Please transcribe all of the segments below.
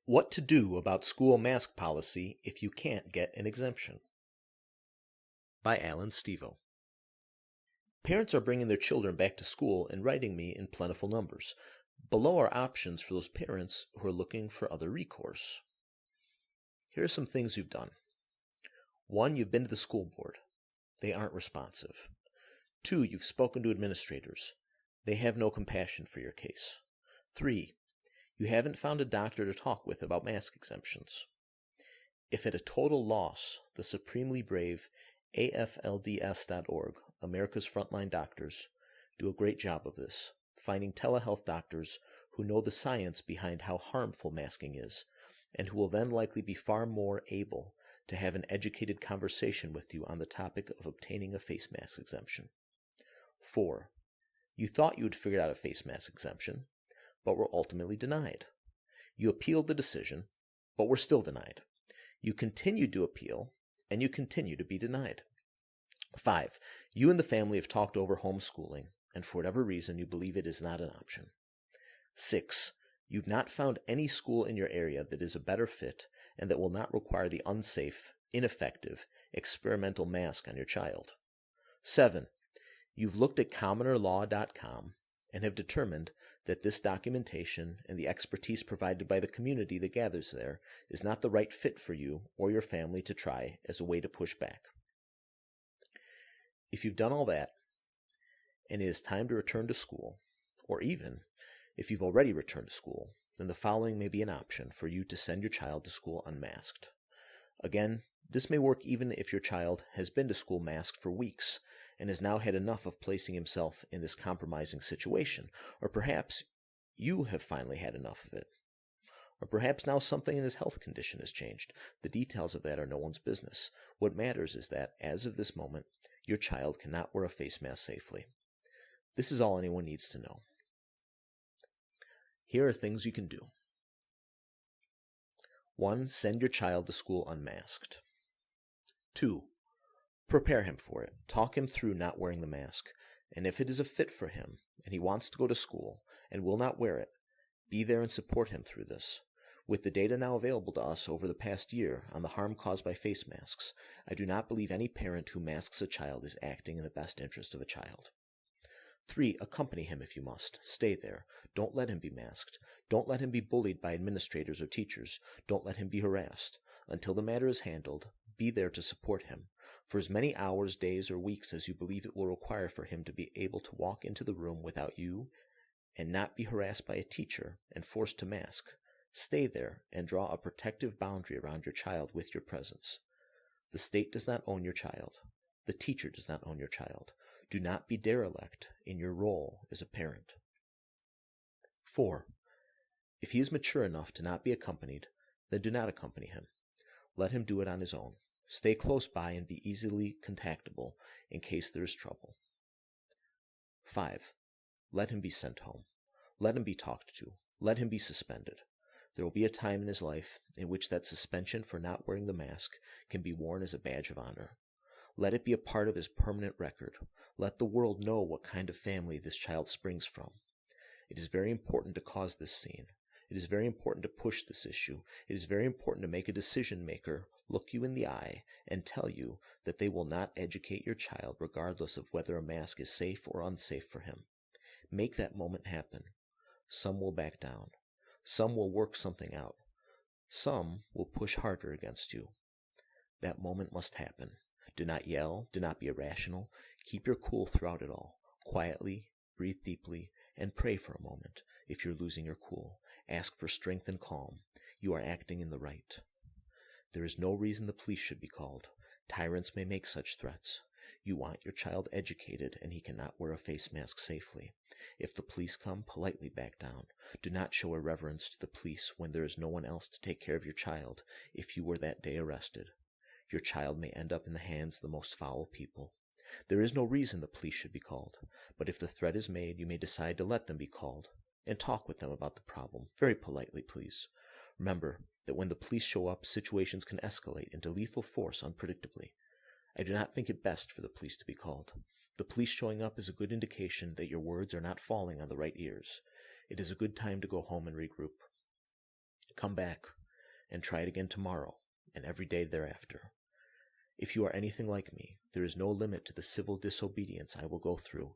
What to do about school mask policy if you can't get an exemption. By Alan Stevo. Parents are bringing their children back to school and writing me in plentiful numbers. Below are options for those parents who are looking for other recourse. Here are some things you've done. 1. You've been to the school board. They aren't responsive. 2. You've spoken to administrators. They have no compassion for your case. 3. You haven't found a doctor to talk with about mask exemptions. If at a total loss, the supremely brave AFLDS.org, America's Frontline Doctors, do a great job of this, finding telehealth doctors who know the science behind how harmful masking is, and who will then likely be far more able to have an educated conversation with you on the topic of obtaining a face mask exemption. 4. You thought you had figured out a face mask exemption, but were ultimately denied. You appealed the decision, but were still denied. You continued to appeal, and you continue to be denied. 5. You and the family have talked over homeschooling, and for whatever reason you believe it is not an option. 6. You've not found any school in your area that is a better fit and that will not require the unsafe, ineffective, experimental mask on your child. 7. You've looked at commonerlaw.com and have determined that this documentation and the expertise provided by the community that gathers there is not the right fit for you or your family to try as a way to push back. If you've done all that, and it is time to return to school, or even if you've already returned to school, then the following may be an option for you to send your child to school unmasked. Again, this may work even if your child has been to school masked for weeks and has now had enough of placing himself in this compromising situation, or perhaps you have finally had enough of it. Or perhaps now something in his health condition has changed. The details of that are no one's business. What matters is that, as of this moment, your child cannot wear a face mask safely. This is all anyone needs to know. Here are things you can do. 1. Send your child to school unmasked. 2. Prepare him for it. Talk him through not wearing the mask, and if it is a fit for him, and he wants to go to school, and will not wear it, be there and support him through this. With the data now available to us over the past year on the harm caused by face masks, I do not believe any parent who masks a child is acting in the best interest of a child. 3. Accompany him if you must. Stay there. Don't let him be masked. Don't let him be bullied by administrators or teachers. Don't let him be harassed. Until the matter is handled, be there to support him. For as many hours, days, or weeks as you believe it will require for him to be able to walk into the room without you and not be harassed by a teacher and forced to mask, stay there and draw a protective boundary around your child with your presence. The state does not own your child. The teacher does not own your child. Do not be derelict in your role as a parent. 4. If he is mature enough to not be accompanied, then do not accompany him. Let him do it on his own. Stay close by and be easily contactable in case there is trouble. 5. Let him be sent home. Let him be talked to. Let him be suspended. There will be a time in his life in which that suspension for not wearing the mask can be worn as a badge of honor. Let it be a part of his permanent record. Let the world know what kind of family this child springs from. It is very important to cause this scene. It is very important to push this issue. It is very important to make a decision maker look you in the eye and tell you that they will not educate your child regardless of whether a mask is safe or unsafe for him. Make that moment happen. Some will back down. Some will work something out. Some will push harder against you. That moment must happen. Do not yell. Do not be irrational. Keep your cool throughout it all. Quietly, breathe deeply, and pray for a moment if you're losing your cool. Ask for strength and calm. You are acting in the right. There is no reason the police should be called. Tyrants may make such threats. You want your child educated, and he cannot wear a face mask safely. If the police come, politely back down. Do not show irreverence to the police when there is no one else to take care of your child if you were that day arrested. Your child may end up in the hands of the most foul people. There is no reason the police should be called, but if the threat is made, you may decide to let them be called and talk with them about the problem, very politely, please. Remember that when the police show up, situations can escalate into lethal force unpredictably. I do not think it best for the police to be called. The police showing up is a good indication that your words are not falling on the right ears. It is a good time to go home and regroup. Come back and try it again tomorrow and every day thereafter. If you are anything like me, there is no limit to the civil disobedience I will go through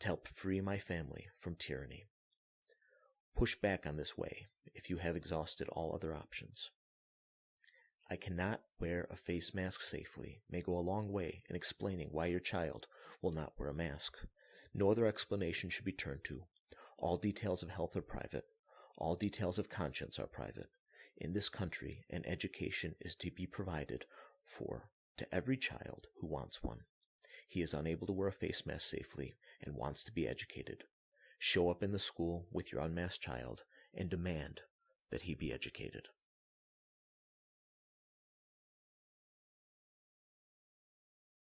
to help free my family from tyranny. Push back on this way if you have exhausted all other options. I cannot wear a face mask safely may go a long way in explaining why your child will not wear a mask. No other explanation should be turned to. All details of health are private. All details of conscience are private. In this country, an education is to be provided for to every child who wants one. He is unable to wear a face mask safely and wants to be educated. Show up in the school with your unmasked child and demand that he be educated.